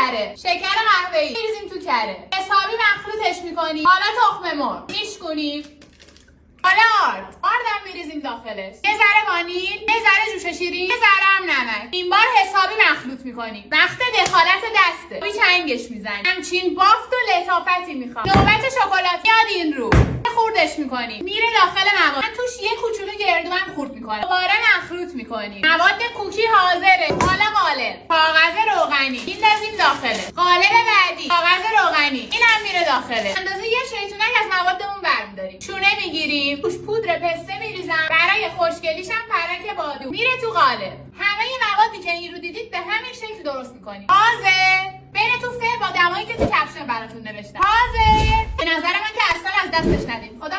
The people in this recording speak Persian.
کره. شکر قهوه‌ای میریزیم تو کره. حسابی مخلوطش میکنی. حالا تخم مرغ میشکنی. حالا آردم میریزیم داخلش. یه ذره وانیل، یه ذره جوش شیرین، یه ذره هم نمک. این بار حسابی مخلوط میکنیم. وقت دخالت دسته. روی چنگش میزنیم. همچین بافت و لطافتی میخوام. نوبت شکلات میاد این رو. خوردش میکنیم. میره داخل مواد. من توش یه کوچولو گردومن خورد میکنم. دوباره مخلوط میکنیم. مواد کوکی حاضره. حالا قالب. کاغذ روغنی. میندازیم داخله. قالب بعدی. کاغذ روغنی. اینم میره داخله. اندازه یه شیطونک از موادمون برمیداریم. شونه میگیریم. توش پودر پسته میریزم. برای خوشگلیش هم پرک بادو. میره تو قالب. همه موادی که این رو دیدید به همین شکل درست میکنیم. حاضر. بره تو فر با دمایی که تو کپشن براتون نوشتم. حاضر. به نظر من که اصلا از دستش ندید. خدا